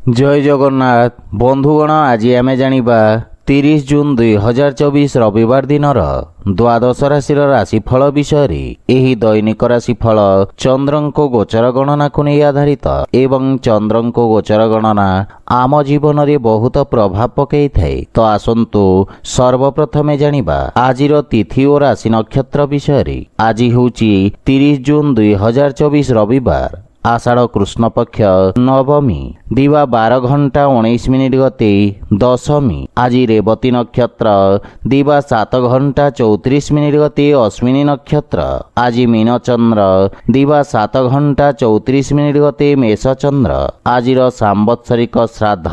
जय जगन्नाथ बंधुगण आज आम जानिबा 30 जून 2024 रविवार दिन द्वादश राशि राशिफल विषय एही दैनिक राशिफल चंद्रको गोचर गणना को नहीं आधारित एवं चंद्रको गोचर गणना आम जीवन रे बहुत प्रभाव पकई थाए। तो आसंतु सर्वप्रथमे जानिबा आजिर तिथि और राशि नक्षत्र विषय। आज होची 30 जून 2024 रविवार आषाढ़ कृष्ण पक्ष नवमी दिवा 12 घंटा 19 मिनिट गते दशमी। आज रेवती नक्षत्र दिवा 7 घंटा 34 मिनिट गते अश्विनी नक्षत्र। आज मीन चंद्र दिवा 7 घंटा 34 मिनिट गते मेष चंद्र। आज सांवत्सरिक श्राद्ध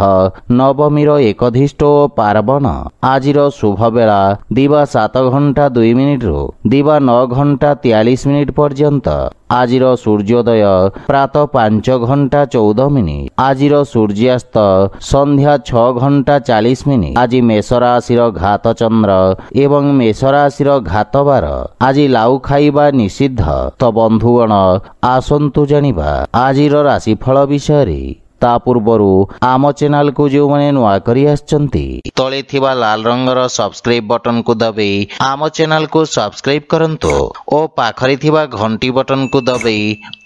नवमी एकधिष्ट पार्वण। आज शुभ बेला दिवा 7 घंटा 2 मिनिट दिवा 9 घंटा 43 मिनिट पर्यंत। आज सूर्योदय प्रातः 5 घंटा 14 मिनिट। आज सूर्यास्त संध्या 6 घंटा 40 मिनिट। आज मेष राशि घात चंद्र एवं मेष राशि घात बार। आज लाउ खाइबा निषिद्ध। तो बंधुगण आसंतु जानिबा आज राशिफल विषय। ता पूर्वरु आम चैनल को जो माने नुआ करी आछंती तळे थिबा लाल रंगर सब्सक्राइब बटन को दबे आम चैनल को सब्सक्राइब करंतो ओ पाखरे थिबा घंटी बटन को दबे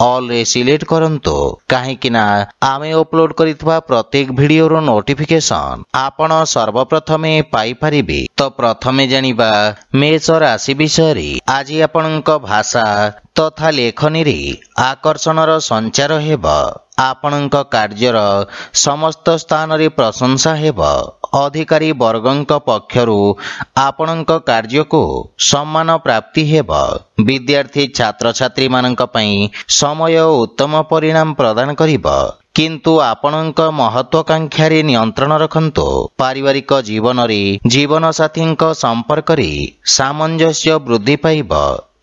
ऑल रे सिलेक्ट करंतो काहेकिना आमे अपलोड करितबा प्रत्येक वीडियो रो नोटिफिकेशन आपण सर्वप्रथमे पाई परिबे। तो प्रथमे जानिबा मेष राशि विषय। आज आपनक भाषा तथा लेखनी रे आकर्षणर संचार हेबा। आपणक कार्यर समस्त स्थान रे प्रशंसा हेब। अधिकारी वर्गंक पक्षरु आपणक कार्य को सम्मान प्राप्ति हेब। विद्यार्थी छात्र छात्री मानक पई समय उत्तम परिणाम प्रदान करिब। किंतु आपणक महत्वाकांक्षा रे नियंत्रण रखंतो। पारिवारिक जीवन रे जीवन साथींक संपर्क रे सामंजस्य वृद्धि पाइब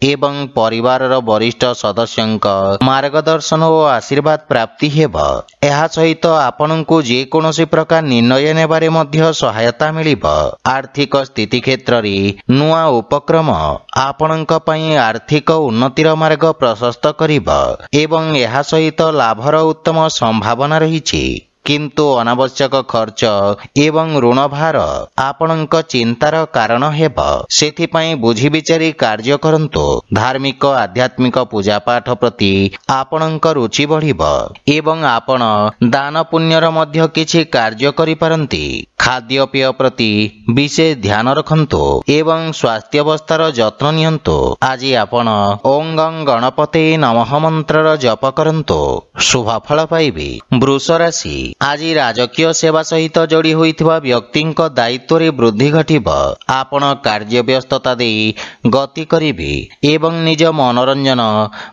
एवं परिवार वरिष्ठ सदस्यंक मार्गदर्शन और आशीर्वाद प्राप्ति हेब। एहा सहित आपनकु जे कोनोसी प्रकार निर्णय नेबारे मध्य सहायता मिलिब। आर्थिक स्थिति क्षेत्र रे नुआ उपक्रम आपनक पई आर्थिक उन्नतिर मार्ग प्रशस्त करिब एवं एहा सहित लाभर उत्तम संभावना रहिछि। किंतु अनावश्यक खर्च एवं ऋण भार आपणक चिंतार कारण हेब। सेथिपई बुझी विचारी कार्य करंतो। धार्मिक आध्यात्मिक पूजा पाठ प्रति आपणक रुचि बढ़िब एवं आपण दान पुण्यर मध्य किछि कार्य करि पारंती। खाद्य पेय प्रति विशेष ध्यान रखंतो एवं स्वास्थ्य अवस्थार जत्न नियंतो। आज आपण ओं गं गणपते नमः मंत्रर जप करंतो शुभ फल पाइबे। वृष राशि। आज राजकीय सेवा सहित जोड़ी होइथिबा व्यक्तिंक दायित्व रे वृद्धि घटिब। आपण कार्य व्यस्तता दे गति करिबे एवं निज मनोरंजन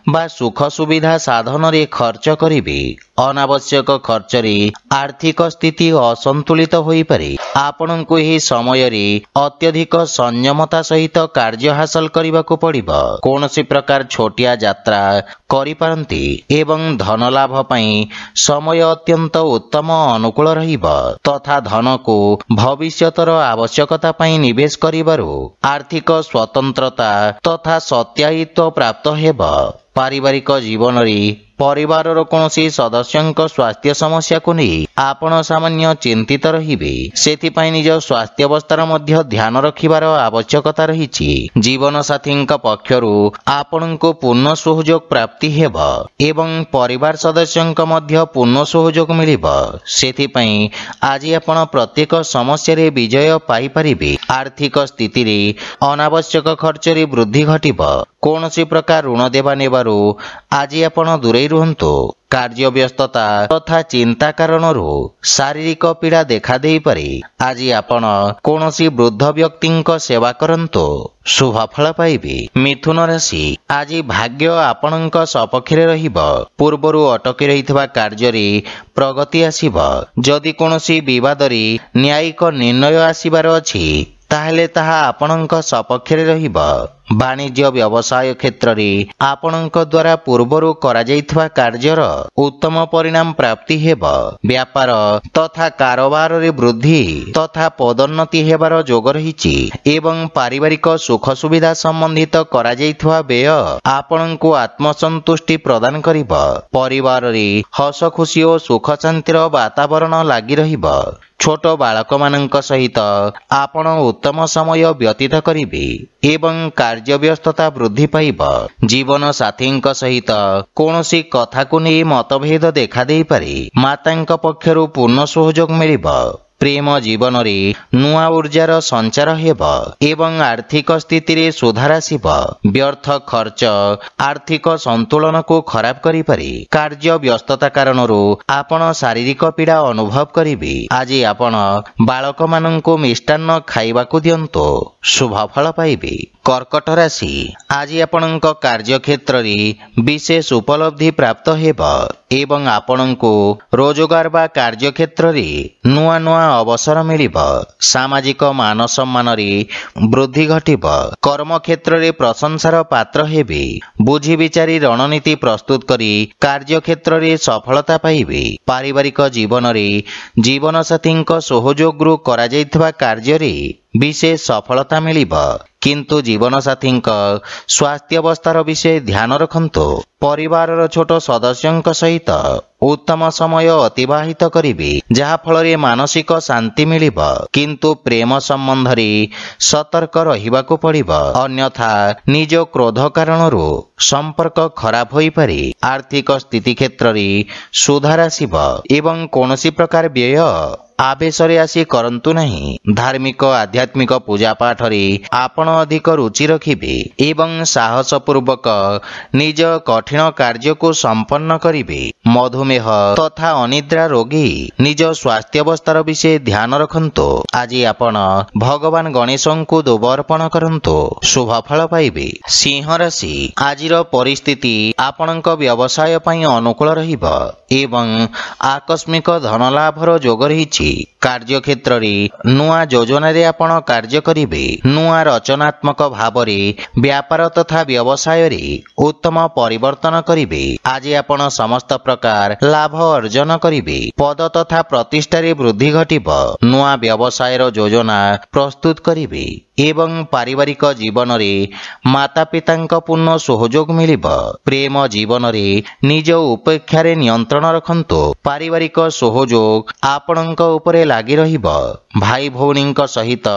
बा सुख सुविधा साधन रे खर्च करिबे। अनावश्यक खर्च रे आर्थिक स्थिति असंतुलित होई पारे। आपणको एही समय रे अत्यधिक संयमता सहित कार्य हासिल करबाको पड़िब। कोनोसी प्रकार छोटिया यात्रा करि पारंती एवं धन लाभ पई समय अत्यंत उत्तम अनुकूल रहिब तथा धन को भविष्यतर आवश्यकता पई निवेश करिबारु आर्थिक स्वतंत्रता तथा सत्यायित्व प्राप्त हेब। पारिवारिक जीवन रे परिवार कोनोसी सदस्यंक स्वास्थ्य समस्या को नहीं आपण सामान्य चिंतित रहिबे। सेथिपई निज स्वास्थ्य अवस्थार मध्य ध्यान रखिबार आवश्यकता रहिछि। जीवन साथींक पक्षरु आपणको पूर्ण सहयोग प्राप्ति हेब एवं परिवार सदस्यंक मध्य पूर्ण सहयोग मिलिब। सेथिपई आज आपण प्रत्येक समस्या रे विजय पाई परिबे। आर्थिक स्थिति रे अनावश्यक खर्च रे वृद्धि घटिब। कोनोसी प्रकार ऋण देवा नेबारु आज आपण दूरे रुहंतो। कार्य व्यस्तता तथा चिंता कारणरू शारीरिक पीड़ा देखा देई पारे। आज आपण कोनोसी वृद्ध व्यक्तिंक सेवा करंतो शुभ फल पाइबे। मिथुन राशि। आज भाग्य आपणक सपक्षरे रहिब। पूर्वरु अटकी रहितबा कार्य रे प्रगति आसीब। जदि कोनोसी विवाद रे न्यायिक निर्णय आसीबार अछि ତାହେଲେ ତାହା ଆପଣଙ୍କ ସପକ୍ଷରେ ରହିବ। ବାଣିଜ୍ୟ ବ୍ୟବସାୟ କ୍ଷେତ୍ରରେ ଆପଣଙ୍କ ଦ୍ୱାରା ପୂର୍ବରୁ କରାଯାଇଥିବା କାର୍ଯ୍ୟର ଉତ୍ତମ ପରିଣାମ ପ୍ରାପ୍ତି ହେବ। ବ୍ୟାପାର ତଥା କାରବାରରେ ବୃଦ୍ଧି ତଥା ପଦୋନ୍ନତି ହେବାର ଯୋଗ ରହିଛି ଏବଂ ପାରିବାରିକ ସୁଖ ସୁବିଧା ସମ୍ବନ୍ଧିତ କରାଯାଇଥିବା ବ୍ୟୟ ଆପଣଙ୍କୁ ଆତ୍ମସନ୍ତୁଷ୍ଟି ପ୍ରଦାନ କରିବ। ପରିବାରରେ ହସ ଖୁସି ଓ ସୁଖ ଶାନ୍ତିର ବାତାବରଣ ଲାଗି ରହିବ। ଛୋଟ ବାଳକମାନଙ୍କ ସହିତ ଆପଣ ଉତ୍ତମ ସମୟ ବ୍ୟତୀତ କରିବେ ଏବଂ କାର୍ଯ୍ୟ ବ୍ୟସ୍ତତା ବୃଦ୍ଧି ପାଇବ। ଜୀବନ ସାଥୀଙ୍କ ସହିତ କୌଣସି କଥାକୁ ନେଇ ମତଭେଦ ଦେଖାଦେଇପାରେ। ମାତାଙ୍କ ପକ୍ଷରୁ ପୂର୍ଣ୍ଣ ସହଯୋଗ ମିଳିବ। ପ୍ରେମ ଜୀବନରେ ନୂଆ ଉର୍ଜାର ସଞ୍ଚାର ହେବ ଏବଂ ଆର୍ଥିକ ସ୍ଥିତିରେ ସୁଧାର ଆସିବ। ବ୍ୟର୍ଥ ଖର୍ଚ୍ଚ ଆର୍ଥିକ ସନ୍ତୁଳନକୁ ଖରାପ କରିପାରେ। କାର୍ଯ୍ୟ ବ୍ୟସ୍ତତା କାରଣରୁ ଆପଣ ଶାରୀରିକ ପୀଡ଼ା ଅନୁଭବ କରିବେ। ଆଜି ଆପଣ ବାଳକମାନଙ୍କୁ ମିଷ୍ଟାନ୍ନ ଖାଇବାକୁ ଦିଅନ୍ତୁ, ଶୁଭ ଫଳ ପାଇବେ। କର୍କଟ ରାଶି, ଆଜି ଆପଣଙ୍କ କାର୍ଯ୍ୟକ୍ଷେତ୍ରରେ ବିଶେଷ ଉପଲବ୍ଧି ପ୍ରାପ୍ତ ହେବ ଏବଂ ଆପଣଙ୍କୁ ରୋଜଗାର ବା କାର୍ଯ୍ୟକ୍ଷେତ୍ରରେ ନୂଆ ନୂଆ ଅବସର ମିଳିବ। ସାମାଜିକ ମାନ ସମ୍ମାନରେ ବୃଦ୍ଧି ଘଟିବ। କର୍ମକ୍ଷେତ୍ରରେ ପ୍ରଶଂସାର ପାତ୍ର ହେବେ। ବୁଝି ବିଚାରି ରଣନୀତି ପ୍ରସ୍ତୁତ କରି କାର୍ଯ୍ୟକ୍ଷେତ୍ରରେ ସଫଳତା ପାଇବେ। ପାରିବାରିକ ଜୀବନରେ ଜୀବନସାଥୀଙ୍କ ସହଯୋଗରୁ କରାଯାଇଥିବା କାର୍ଯ୍ୟରେ ବିଶେଷ ସଫଳତା ମିଳିବ, କିନ୍ତୁ ଜୀବନସାଥୀଙ୍କ ସ୍ୱାସ୍ଥ୍ୟାବସ୍ଥାର ବିଷୟ ଧ୍ୟାନ ରଖନ୍ତୁ। ପରିବାରର ଛୋଟ ସଦସ୍ୟଙ୍କ ସହିତ ଉତ୍ତମ ସମୟ ଅତିବାହିତ କରିବେ, ଯାହା ଫଳରେ ମାନସିକ ଶାନ୍ତି ମିଳିବ, କିନ୍ତୁ ପ୍ରେମ ସମ୍ବନ୍ଧରେ ସତର୍କ ରହିବାକୁ ପଡ଼ିବ, ଅନ୍ୟଥା ନିଜ କ୍ରୋଧ କାରଣରୁ ସମ୍ପର୍କ ଖରାପ ହୋଇପାରେ। ଆର୍ଥିକ ସ୍ଥିତି କ୍ଷେତ୍ରରେ ସୁଧାର ଆସିବ ଏବଂ କୌଣସି ପ୍ରକାର ବ୍ୟୟ ଆବେଶରେ ଆସି କରନ୍ତୁ ନାହିଁ। ଧାର୍ମିକ ଆଧ୍ୟାତ୍ମିକ ପୂଜା ପାଠରେ ଆପଣ ଅଧିକ ରୁଚି ରଖିବେ ଏବଂ ସାହସପୂର୍ବକ ନିଜ କଠିନ କାର୍ଯ୍ୟକୁ ସମ୍ପନ୍ନ କରିବେ। ମଧୁମେହ ତଥା ଅନିଦ୍ରା ରୋଗୀ ନିଜ ସ୍ୱାସ୍ଥ୍ୟାବସ୍ଥାର ବିଷୟ ଧ୍ୟାନ ରଖନ୍ତୁ। ଆଜି ଆପଣ ଭଗବାନ ଗଣେଶଙ୍କୁ ଦୁବ ଅର୍ପଣ କରନ୍ତୁ, ଶୁଭ ଫଳ ପାଇବେ। ସିଂହ ରାଶି, ଆଜିର ପରିସ୍ଥିତି ଆପଣଙ୍କ ବ୍ୟବସାୟ ପାଇଁ ଅନୁକୂଳ ରହିବ ଏବଂ ଆକସ୍ମିକ ଧନଲାଭର ଯୋଗ ରହିଛି। କାର୍ଯ୍ୟକ୍ଷେତ୍ରରେ ନୂଆ ଯୋଜନାରେ ଆପଣ କାର୍ଯ୍ୟ କରିବେ। ନୂଆ ରଚନାତ୍ମକ ଭାବରେ ବ୍ୟାପାର ତଥା ବ୍ୟବସାୟରେ ଉତ୍ତମ ପରିବର୍ତ୍ତନ କରିବେ। ଆଜି ଆପଣ ସମସ୍ତ ପ୍ରକାର ଲାଭ ଅର୍ଜନ କରିବେ। ପଦ ତଥା ପ୍ରତିଷ୍ଠାରେ ବୃଦ୍ଧି ଘଟିବ। ନୂଆ ବ୍ୟବସାୟର ଯୋଜନା ପ୍ରସ୍ତୁତ କରିବେ ଏବଂ ପାରିବାରିକ ଜୀବନରେ ମାତାପିତାଙ୍କ ପୂର୍ଣ୍ଣ ସହଯୋଗ ମିଳିବ। ପ୍ରେମ ଜୀବନରେ ନିଜ ଉପେକ୍ଷାରେ ନିୟନ୍ତ୍ରଣ ରଖନ୍ତୁ। ପାରିବାରିକ ସହଯୋଗ ଆପଣଙ୍କ ଉପରେ ଲାଗି ରହିବ। ଭାଇ ଭଉଣୀଙ୍କ ସହିତ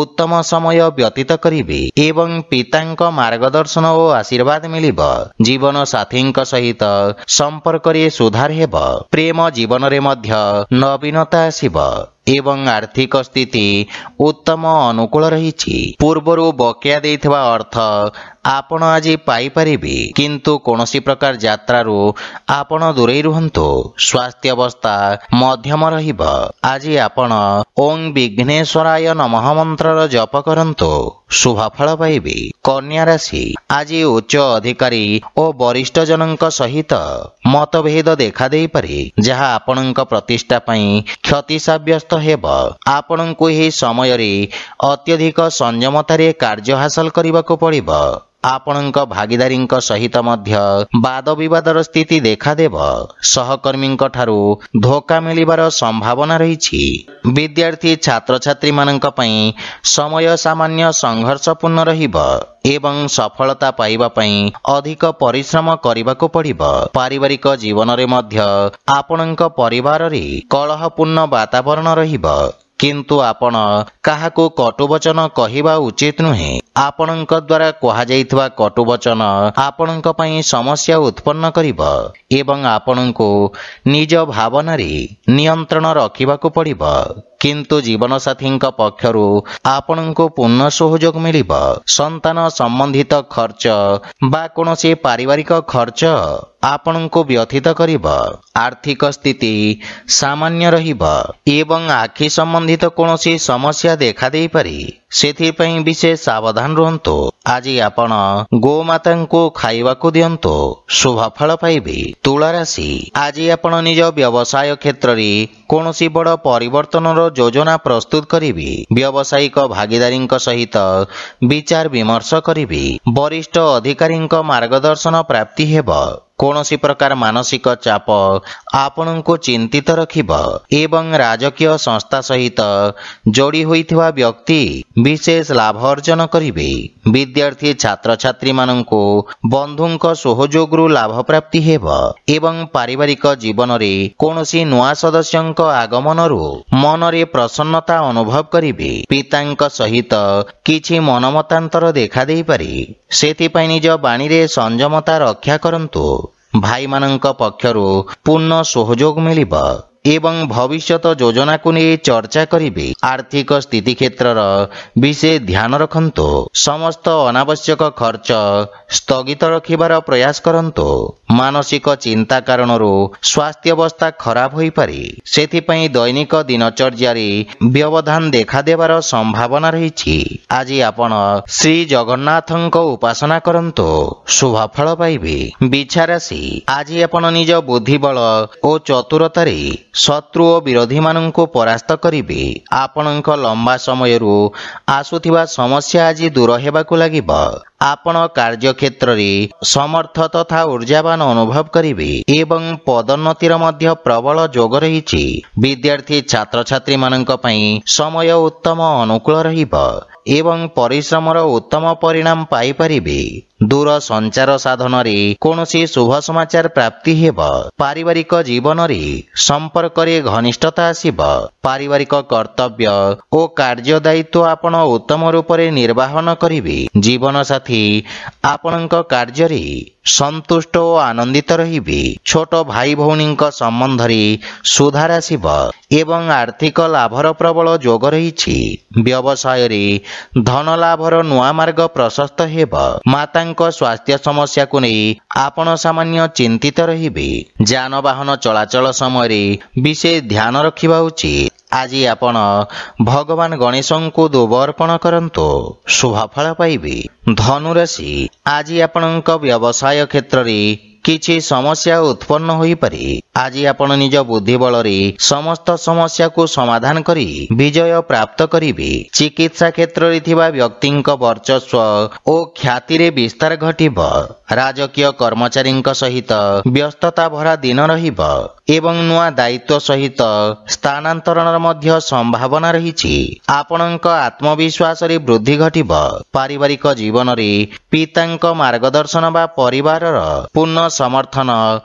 ଉତ୍ତମ ସମୟ ବ୍ୟତୀତ କରିବେ ଏବଂ ପିତାଙ୍କ ମାର୍ଗଦର୍ଶନ ଓ ଆଶୀର୍ବାଦ ମିଳିବ। ଜୀବନ ସାଥୀଙ୍କ ସହିତ ସମ୍ପର୍କରେ ସୁଧାର ହେବ। ପ୍ରେମ ଜୀବନରେ ମଧ୍ୟ ନବୀନତା ଆସିବ ଏବଂ ଆର୍ଥିକ ସ୍ଥିତି ଉତ୍ତମ ଅନୁକୂଳ ରହିଛି। ପୂର୍ବରୁ ବକେୟା ଦେଇଥିବା ଅର୍ଥ ଆପଣ ଆଜି ପାଇପାରିବେ, କିନ୍ତୁ କୌଣସି ପ୍ରକାର ଯାତ୍ରାରୁ ଆପଣ ଦୂରେଇ ରୁହନ୍ତୁ। ସ୍ୱାସ୍ଥ୍ୟାବସ୍ଥା ମଧ୍ୟମ ରହିବ। ଆଜି ଆପଣ ଓଂ ବିଘ୍ନେଶ୍ୱରାୟ ନମଃ ମନ୍ତ୍ରର ଜପ କରନ୍ତୁ, ଶୁଭ ଫଳ ପାଇବେ। କନ୍ୟା ରାଶି, ଆଜି ଉଚ୍ଚ ଅଧିକାରୀ ଓ ବରିଷ୍ଠ ଜନଙ୍କ ସହିତ ମତଭେଦ ଦେଖାଦେଇପାରେ, ଯାହା ଆପଣଙ୍କ ପ୍ରତିଷ୍ଠା ପାଇଁ କ୍ଷତି ସାବ୍ୟସ୍ତ ହେବ। ଆପଣଙ୍କୁ ଏହି ସମୟରେ ଅତ୍ୟଧିକ ସଂଯମତାରେ କାର୍ଯ୍ୟ ହାସଲ କରିବାକୁ ପଡ଼ିବ। ଆପଣଙ୍କ ଭାଗିଦାରୀଙ୍କ ସହିତ ମଧ୍ୟ ବାଦ ବିବାଦର ସ୍ଥିତି ଦେଖାଦେବ। ସହକର୍ମୀଙ୍କ ଠାରୁ ଧୋକା ମିଳିବାର ସମ୍ଭାବନା ରହିଛି। ବିଦ୍ୟାର୍ଥୀ ଛାତ୍ରଛାତ୍ରୀମାନଙ୍କ ପାଇଁ ସମୟ ସାମାନ୍ୟ ସଂଘର୍ଷପୂର୍ଣ୍ଣ ରହିବ ଏବଂ ସଫଳତା ପାଇବା ପାଇଁ ଅଧିକ ପରିଶ୍ରମ କରିବାକୁ ପଡ଼ିବ। ପାରିବାରିକ ଜୀବନରେ ମଧ୍ୟ ଆପଣଙ୍କ ପରିବାରରେ କଳହପୂର୍ଣ୍ଣ ବାତାବରଣ ରହିବ, କିନ୍ତୁ ଆପଣ କାହାକୁ କଟୁବଚନ କହିବା ଉଚିତ ନୁହେଁ। ଆପଣଙ୍କ ଦ୍ୱାରା କୁହାଯାଇଥିବା କଟୁବଚନ ଆପଣଙ୍କ ପାଇଁ ସମସ୍ୟା ଉତ୍ପନ୍ନ କରିବ ଏବଂ ଆପଣଙ୍କୁ ନିଜ ଭାବନାରେ ନିୟନ୍ତ୍ରଣ ରଖିବାକୁ ପଡ଼ିବ, କିନ୍ତୁ ଜୀବନସାଥୀଙ୍କ ପକ୍ଷରୁ ଆପଣଙ୍କୁ ପୂର୍ଣ୍ଣ ସହଯୋଗ ମିଳିବ। ସନ୍ତାନ ସମ୍ବନ୍ଧିତ ଖର୍ଚ୍ଚ ବା କୌଣସି ପାରିବାରିକ ଖର୍ଚ୍ଚ ଆପଣଙ୍କୁ ବ୍ୟଥିତ କରିବ। ଆର୍ଥିକ ସ୍ଥିତି ସାମାନ୍ୟ ରହିବ ଏବଂ ଆଖି ସମ୍ବନ୍ଧିତ କୌଣସି ସମସ୍ୟା ଦେଖାଦେଇପାରେ। ସେଥିପାଇଁ ବିଶେଷ ସାବଧାନ ରୁହନ୍ତୁ। ଆଜି ଆପଣ ଗୋମାତାଙ୍କୁ ଖାଇବାକୁ ଦିଅନ୍ତୁ, ଶୁଭ ଫଳ ପାଇବେ। ତୁଳା ରାଶି, ଆଜି ଆପଣ ନିଜ ବ୍ୟବସାୟ କ୍ଷେତ୍ରରେ କୌଣସି ବଡ଼ ପରିବର୍ତ୍ତନର ଯୋଜନା ପ୍ରସ୍ତୁତ କରିବେ। ବ୍ୟବସାୟିକ ଭାଗିଦାରୀଙ୍କ ସହିତ ବିଚାର ବିମର୍ଶ କରିବେ। ବରିଷ୍ଠ ଅଧିକାରୀଙ୍କ ମାର୍ଗଦର୍ଶନ ପ୍ରାପ୍ତି ହେବ। କୌଣସି ପ୍ରକାର ମାନସିକ ଚାପ ଆପଣଙ୍କୁ ଚିନ୍ତିତ ରଖିବ ଏବଂ ରାଜକୀୟ ସଂସ୍ଥା ସହିତ ଯୋଡ଼ି ହୋଇଥିବା ବ୍ୟକ୍ତି ବିଶେଷ ଲାଭ ଅର୍ଜନ କରିବେ। ବିଦ୍ୟାର୍ଥୀ ଛାତ୍ରଛାତ୍ରୀମାନଙ୍କୁ ବନ୍ଧୁଙ୍କ ସହଯୋଗରୁ ଲାଭ ପ୍ରାପ୍ତି ହେବ ଏବଂ ପାରିବାରିକ ଜୀବନରେ କୌଣସି ନୂଆ ସଦସ୍ୟଙ୍କ ଆଗମନରୁ ମନରେ ପ୍ରସନ୍ନତା ଅନୁଭବ କରିବେ। ପିତାଙ୍କ ସହିତ କିଛି ମନମତାନ୍ତର ଦେଖାଦେଇପାରେ, ସେଥିପାଇଁ ନିଜ ବାଣୀରେ ସଂଯମତା ରକ୍ଷା କରନ୍ତୁ। ଭାଇମାନଙ୍କ ପକ୍ଷରୁ ପୂର୍ଣ୍ଣ ସହଯୋଗ ମିଳିବ ଏବଂ ଭବିଷ୍ୟତ ଯୋଜନାକୁ ନେଇ ଚର୍ଚ୍ଚା କରିବେ। ଆର୍ଥିକ ସ୍ଥିତି କ୍ଷେତ୍ରର ବିଶେଷ ଧ୍ୟାନ ରଖନ୍ତୁ। ସମସ୍ତ ଅନାବଶ୍ୟକ ଖର୍ଚ୍ଚ ସ୍ଥଗିତ ରଖିବାର ପ୍ରୟାସ କରନ୍ତୁ। ମାନସିକ ଚିନ୍ତା କାରଣରୁ ସ୍ୱାସ୍ଥ୍ୟାବସ୍ଥା ଖରାପ ହୋଇପାରେ, ସେଥିପାଇଁ ଦୈନିକ ଦିନଚର୍ଯ୍ୟାରେ ବ୍ୟବଧାନ ଦେଖାଦେବାର ସମ୍ଭାବନା ରହିଛି। ଆଜି ଆପଣ ଶ୍ରୀ ଜଗନ୍ନାଥଙ୍କ ଉପାସନା କରନ୍ତୁ, ଶୁଭ ଫଳ ପାଇବେ। ବିଛା ରାଶି, ଆଜି ଆପଣ ନିଜ ବୁଦ୍ଧିବଳ ଓ ଚତୁରତାରେ ଶତ୍ରୁ ଓ ବିରୋଧୀମାନଙ୍କୁ ପରାସ୍ତ କରିବେ। ଆପଣଙ୍କ ଲମ୍ବା ସମୟରୁ ଆସୁଥିବା ସମସ୍ୟା ଆଜି ଦୂର ହେବାକୁ ଲାଗିବ। ଆପଣ କାର୍ଯ୍ୟକ୍ଷେତ୍ରରେ ସମର୍ଥ ତଥା ଊର୍ଜାବାନ ଅନୁଭବ କରିବେ ଏବଂ ପଦୋନ୍ନତିର ମଧ୍ୟ ପ୍ରବଳ ଯୋଗ ରହିଛି। ବିଦ୍ୟାର୍ଥୀ ଛାତ୍ରଛାତ୍ରୀମାନଙ୍କ ପାଇଁ ସମୟ ଉତ୍ତମ ଅନୁକୂଳ ରହିବ ଏବଂ ପରିଶ୍ରମର ଉତ୍ତମ ପରିଣାମ ପାଇପାରିବେ। ଦୂର ସଞ୍ଚାର ସାଧନରେ କୌଣସି ଶୁଭ ସମାଚାର ପ୍ରାପ୍ତି ହେବ। ପାରିବାରିକ ଜୀବନରେ ସମ୍ପର୍କରେ ଘନିଷ୍ଠତା ଆସିବ। ପାରିବାରିକ କର୍ତ୍ତବ୍ୟ ଓ କାର୍ଯ୍ୟ ଦାୟିତ୍ୱ ଆପଣ ଉତ୍ତମ ରୂପରେ ନିର୍ବାହନ କରିବେ। ଜୀବନସାଥୀ ଆପଣଙ୍କ କାର୍ଯ୍ୟରେ ସନ୍ତୁଷ୍ଟ ଓ ଆନନ୍ଦିତ ରହିବେ। ଛୋଟ ଭାଇ ଭଉଣୀଙ୍କ ସମ୍ବନ୍ଧରେ ସୁଧାର ଆସିବ ଏବଂ ଆର୍ଥିକ ଲାଭର ପ୍ରବଳ ଯୋଗ ରହିଛି। ବ୍ୟବସାୟରେ ଧନ ଲାଭର ନୂଆ ମାର୍ଗ ପ୍ରଶସ୍ତ ହେବ। ମାତାଙ୍କ ସ୍ୱାସ୍ଥ୍ୟ ସମସ୍ୟାକୁ ନେଇ ଆପଣ ସାମାନ୍ୟ ଚିନ୍ତିତ ରହିବେ। ଯାନବାହନ ଚଳାଚଳ ସମୟରେ ବିଶେଷ ଧ୍ୟାନ ରଖିବା ଉଚିତ। ଆଜି ଆପଣ ଭଗବାନ ଗଣେଶଙ୍କୁ ଦୁବ ଅର୍ପଣ କରନ୍ତୁ, ଶୁଭ ଫଳ ପାଇବେ। ଧନୁରାଶି, ଆଜି ଆପଣଙ୍କ ବ୍ୟବସାୟ କ୍ଷେତ୍ରରେ କିଛି ସମସ୍ୟା ଉତ୍ପନ୍ନ ହୋଇପାରେ। ଆଜି ଆପଣ ନିଜ ବୁଦ୍ଧି ବଳରେ ସମସ୍ତ ସମସ୍ୟାକୁ ସମାଧାନ କରି ବିଜୟ ପ୍ରାପ୍ତ କରିବେ। ଚିକିତ୍ସା କ୍ଷେତ୍ରରେ ଥିବା ବ୍ୟକ୍ତିଙ୍କ ବର୍ଚସ୍ୱ ଓ ଖ୍ୟାତିରେ ବିସ୍ତାର ଘଟିବ। ରାଜକୀୟ କର୍ମଚାରୀଙ୍କ ସହିତ ବ୍ୟସ୍ତତା ଭରା ଦିନ ରହିବ ଏବଂ ନୂଆ ଦାୟିତ୍ୱ ସହିତ ସ୍ଥାନାନ୍ତରଣର ମଧ୍ୟ ସମ୍ଭାବନା ରହିଛି। ଆପଣଙ୍କ ଆତ୍ମବିଶ୍ୱାସରେ ବୃଦ୍ଧି ଘଟିବ। ପାରିବାରିକ ଜୀବନରେ ପିତାଙ୍କ ମାର୍ଗଦର୍ଶନ ବା ପରିବାରର ପୂର୍ଣ୍ଣ ସମର୍ଥନ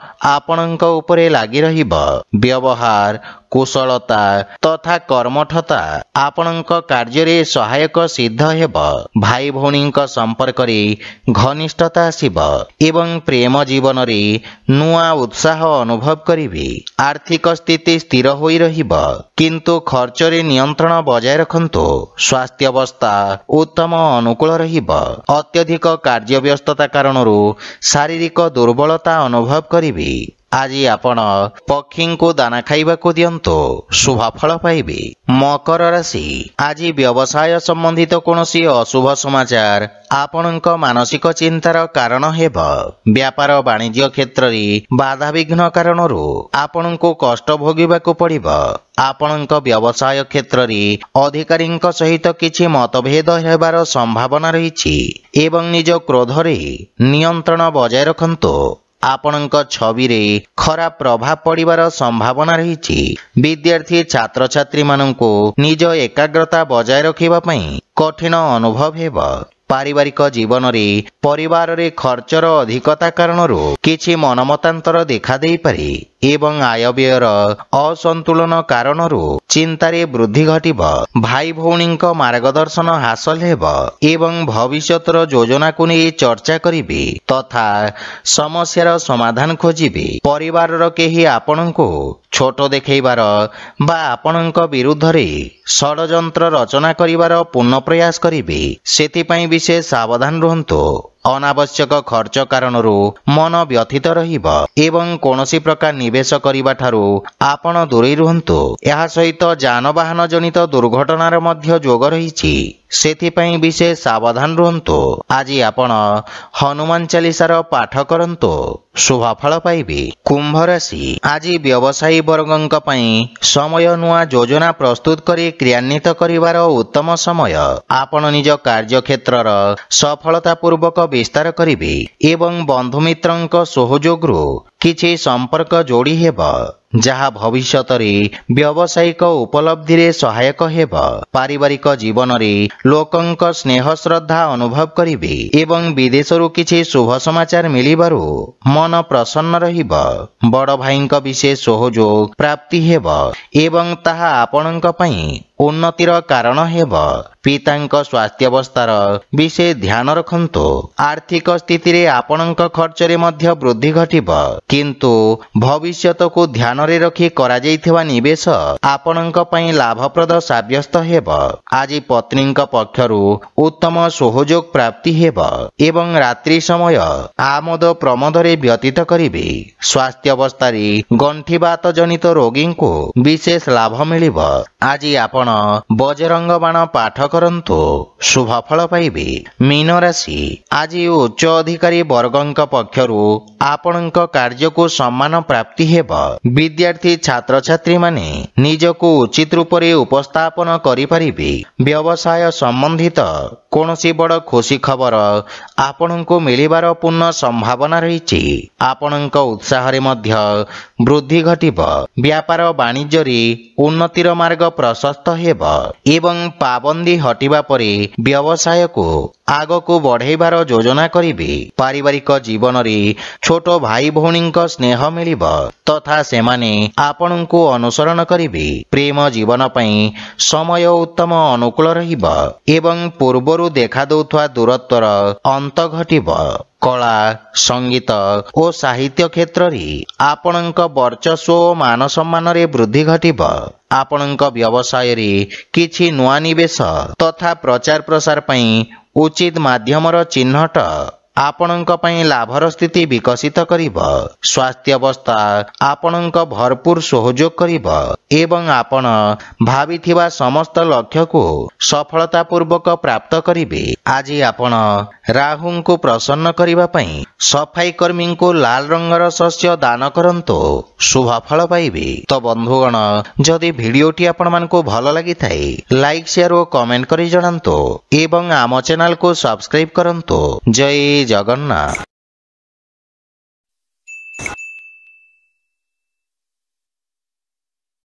ଆପଣଙ୍କ ଉପରେ ଲାଗି ରହିବ। ବ୍ୟବହାର କୁଶଳତା ତଥା କର୍ମଠତା ଆପଣଙ୍କ କାର୍ଯ୍ୟରେ ସହାୟକ ସିଦ୍ଧ ହେବ। ଭାଇ ଭଉଣୀଙ୍କ ସମ୍ପର୍କରେ ଘନିଷ୍ଠତା ଆସିବ ଏବଂ ପ୍ରେମ ଜୀବନରେ ନୂଆ ଉତ୍ସାହ ଅନୁଭବ କରିବେ। ଆର୍ଥିକ ସ୍ଥିତି ସ୍ଥିର ହୋଇ ରହିବ, କିନ୍ତୁ ଖର୍ଚ୍ଚରେ ନିୟନ୍ତ୍ରଣ ବଜାୟ ରଖନ୍ତୁ। ସ୍ୱାସ୍ଥ୍ୟାବସ୍ଥା ଉତ୍ତମ ଅନୁକୂଳ ରହିବ। ଅତ୍ୟଧିକ କାର୍ଯ୍ୟବ୍ୟସ୍ତତା କାରଣରୁ ଶାରୀରିକ ଦୁର୍ବଳତା ଅନୁଭବ କରିବେ। ଆଜି ଆପଣ ପକ୍ଷୀଙ୍କୁ ଦାନା ଖାଇବାକୁ ଦିଅନ୍ତୁ, ଶୁଭ ଫଳ ପାଇବେ। ମକର ରାଶି, ଆଜି ବ୍ୟବସାୟ ସମ୍ବନ୍ଧିତ କୌଣସି ଅଶୁଭ ସମାଚାର ଆପଣଙ୍କ ମାନସିକ ଚିନ୍ତାର କାରଣ ହେବ। ବ୍ୟାପାର ବାଣିଜ୍ୟ କ୍ଷେତ୍ରରେ ବାଧାବିଘ୍ନ କାରଣରୁ ଆପଣଙ୍କୁ କଷ୍ଟ ଭୋଗିବାକୁ ପଡ଼ିବ। ଆପଣଙ୍କ ବ୍ୟବସାୟ କ୍ଷେତ୍ରରେ ଅଧିକାରୀଙ୍କ ସହିତ କିଛି ମତଭେଦ ହେବାର ସମ୍ଭାବନା ରହିଛି ଏବଂ ନିଜ କ୍ରୋଧରେ ନିୟନ୍ତ୍ରଣ ବଜାୟ ରଖନ୍ତୁ। ଆପଣଙ୍କ ଛବିରେ ଖରାପ ପ୍ରଭାବ ପଡ଼ିବାର ସମ୍ଭାବନା ରହିଛି। ବିଦ୍ୟାର୍ଥୀ ଛାତ୍ରଛାତ୍ରୀମାନଙ୍କୁ ନିଜ ଏକାଗ୍ରତା ବଜାୟ ରଖିବା ପାଇଁ କଠିନ ଅନୁଭବ ହେବ। ପାରିବାରିକ ଜୀବନରେ ପରିବାରରେ ଖର୍ଚ୍ଚର ଅଧିକତା କାରଣରୁ କିଛି ମନମତାନ୍ତର ଦେଖାଦେଇପାରେ ଏବଂ ଆୟବ୍ୟୟର ଅସନ୍ତୁଳନ କାରଣରୁ ଚିନ୍ତାରେ ବୃଦ୍ଧି ଘଟିବ। ଭାଇ ଭଉଣୀଙ୍କ ମାର୍ଗଦର୍ଶନ ହାସଲ ହେବ ଏବଂ ଭବିଷ୍ୟତର ଯୋଜନାକୁ ନେଇ ଚର୍ଚ୍ଚା କରିବେ ତଥା ସମସ୍ୟାର ସମାଧାନ ଖୋଜିବେ। ପରିବାରର କେହି ଆପଣଙ୍କୁ ଛୋଟ ଦେଖାଇବାର ବା ଆପଣଙ୍କ ବିରୁଦ୍ଧରେ ଷଡ଼ଯନ୍ତ୍ର ରଚନା କରିବାର ପୂର୍ଣ୍ଣ ପ୍ରୟାସ କରିବେ, ସେଥିପାଇଁ ବିଶେଷ ସାବଧାନ ରୁହନ୍ତୁ। ଅନାବଶ୍ୟକ ଖର୍ଚ୍ଚ କାରଣରୁ ମନ ବ୍ୟଥିତ ରହିବ ଏବଂ କୌଣସି ପ୍ରକାର ନିବେଶ କରିବା ଠାରୁ ଆପଣ ଦୂରେଇ ରୁହନ୍ତୁ। ଏହା ସହିତ ଯାନବାହନ ଜନିତ ଦୁର୍ଘଟଣାର ମଧ୍ୟ ଯୋଗ ରହିଛି, ସେଥିପାଇଁ ବିଶେଷ ସାବଧାନ ରୁହନ୍ତୁ। ଆଜି ଆପଣ ହନୁମାନ ଚାଳିଶାର ପାଠ କରନ୍ତୁ, ଶୁଭଫଳ ପାଇବେ। କୁମ୍ଭ ରାଶି, ଆଜି ବ୍ୟବସାୟୀ ବର୍ଗଙ୍କ ପାଇଁ ସମୟ ନୂଆ ଯୋଜନା ପ୍ରସ୍ତୁତ କରି କ୍ରିୟାନ୍ୱିତ କରିବାର ଉତ୍ତମ ସମୟ। ଆପଣ ନିଜ କାର୍ଯ୍ୟକ୍ଷେତ୍ରର ସଫଳତା ପୂର୍ବକ ବିସ୍ତାର କରିବେ ଏବଂ ବନ୍ଧୁମିତ୍ରଙ୍କ ସହଯୋଗରୁ କିଛି ସମ୍ପର୍କ ଯୋଡ଼ି ହେବ, ଯାହା ଭବିଷ୍ୟତରେ ବ୍ୟବସାୟିକ ଉପଲବ୍ଧିରେ ସହାୟକ ହେବ। ପାରିବାରିକ ଜୀବନରେ ଲୋକଙ୍କ ସ୍ନେହ ଶ୍ରଦ୍ଧା ଅନୁଭବ କରିବେ ଏବଂ ବିଦେଶରୁ କିଛି ଶୁଭ ସମାଚାର ମିଳିବାରୁ ମନ ପ୍ରସନ୍ନ ରହିବ। ବଡ଼ ଭାଇଙ୍କ ବିଶେଷ ସହଯୋଗ ପ୍ରାପ୍ତି ହେବ ଏବଂ ତାହା ଆପଣଙ୍କ ପାଇଁ ଉନ୍ନତିର କାରଣ ହେବ। ପିତାଙ୍କ ସ୍ୱାସ୍ଥ୍ୟାବସ୍ଥାର ବିଶେଷ ଧ୍ୟାନ ରଖନ୍ତୁ। ଆର୍ଥିକ ସ୍ଥିତିରେ ଆପଣଙ୍କ ଖର୍ଚ୍ଚରେ ମଧ୍ୟ ବୃଦ୍ଧି ଘଟିବ, କିନ୍ତୁ ଭବିଷ୍ୟତକୁ ଧ୍ୟାନରେ ରଖି କରାଯାଇଥିବା ନିବେଶ ଆପଣଙ୍କ ପାଇଁ ଲାଭପ୍ରଦ ସାବ୍ୟସ୍ତ ହେବ। ଆଜି ପତ୍ନୀଙ୍କ ପକ୍ଷରୁ ଉତ୍ତମ ସହଯୋଗ ପ୍ରାପ୍ତି ହେବ ଏବଂ ରାତ୍ରି ସମୟ ଆମୋଦ ପ୍ରମୋଦରେ ବ୍ୟତୀତ କରିବେ। ସ୍ୱାସ୍ଥ୍ୟାବସ୍ଥାରେ ଗଣ୍ଠିବାତ ଜନିତ ରୋଗୀଙ୍କୁ ବିଶେଷ ଲାଭ ମିଳିବ। ଆଜି ଆପଣ ବଜରଙ୍ଗ ବାଣ ପାଠ କରନ୍ତୁ, ଶୁଭଫଳ ପାଇବେ। ମୀନ ରାଶି, ଆଜି ଉଚ୍ଚ ଅଧିକାରୀ ବର୍ଗଙ୍କ ପକ୍ଷରୁ ଆପଣଙ୍କ କାର୍ଯ୍ୟକୁ ସମ୍ମାନ ପ୍ରାପ୍ତି ହେବ। ବିଦ୍ୟାର୍ଥୀ ଛାତ୍ରଛାତ୍ରୀମାନେ ନିଜକୁ ଉଚିତ ରୂପରେ ଉପସ୍ଥାପନ କରିପାରିବେ। ବ୍ୟବସାୟ ସମ୍ବନ୍ଧିତ କୌଣସି ବଡ଼ ଖୁସି ଖବର ଆପଣଙ୍କୁ ମିଳିବାର ପୂର୍ଣ୍ଣ ସମ୍ଭାବନା ରହିଛି। ଆପଣଙ୍କ ଉତ୍ସାହରେ ମଧ୍ୟ ବୃଦ୍ଧି ଘଟିବ। ବ୍ୟାପାର ବାଣିଜ୍ୟରେ ଉନ୍ନତିର ମାର୍ଗ ପ୍ରଶସ୍ତ ହେବ ଏବଂ ପାବନ୍ଦୀ ହଟିବା ପରେ ବ୍ୟବସାୟକୁ ଆଗକୁ ବଢ଼ାଇବାର ଯୋଜନା କରିବେ। ପାରିବାରିକ ଜୀବନରେ ଛୋଟ ଭାଇ ଭଉଣୀଙ୍କ ସ୍ନେହ ମିଳିବ ତଥା ସେମାନେ ଆପଣଙ୍କୁ ଅନୁସରଣ କରିବେ। ପ୍ରେମ ଜୀବନ ପାଇଁ ସମୟ ଉତ୍ତମ ଅନୁକୂଳ ରହିବ ଏବଂ ପୂର୍ବରୁ ଦେଖାଦେଉଥିବା ଦୂରତ୍ୱର ଅନ୍ତ ଘଟିବ। କଳା, ସଙ୍ଗୀତ ଓ ସାହିତ୍ୟ କ୍ଷେତ୍ରରେ ଆପଣଙ୍କ ବର୍ଚସ୍ୱ ଓ ମାନ ସମ୍ମାନରେ ବୃଦ୍ଧି ଘଟିବ। ଆପଣଙ୍କ ବ୍ୟବସାୟରେ କିଛି ନୂଆ ନିବେଶ ତଥା ପ୍ରଚାର ପ୍ରସାର ପାଇଁ ଉଚିତ ମାଧ୍ୟମର ଚିହ୍ନଟ ଆପଣଙ୍କ ପାଇଁ ଲାଭର ସ୍ଥିତି ବିକଶିତ କରିବ। ସ୍ୱାସ୍ଥ୍ୟାବସ୍ଥା ଆପଣଙ୍କ ଭରପୁର ସହଯୋଗ କରିବ ଏବଂ ଆପଣ ଭାବିଥିବା ସମସ୍ତ ଲକ୍ଷ୍ୟକୁ ସଫଳତାପୂର୍ବକ ପ୍ରାପ୍ତ କରିବେ। ଆଜି ଆପଣ ରାହୁଙ୍କୁ ପ୍ରସନ୍ନ କରିବା ପାଇଁ ସଫାଇ କର୍ମୀଙ୍କୁ ଲାଲ ରଙ୍ଗର ଶସ୍ୟ ଦାନ କରନ୍ତୁ, ଶୁଭଫଳ ପାଇବେ। ତ ବନ୍ଧୁଗଣ, ଯଦି ଭିଡ଼ିଓଟି ଆପଣମାନଙ୍କୁ ଭଲ ଲାଗିଥାଏ ଲାଇକ୍, ସେୟାର ଓ କମେଣ୍ଟ କରି ଜଣାନ୍ତୁ ଏବଂ ଆମ ଚ୍ୟାନେଲକୁ ସବସ୍କ୍ରାଇବ କରନ୍ତୁ। ଜୟ ଜଗନ୍ନାଥ।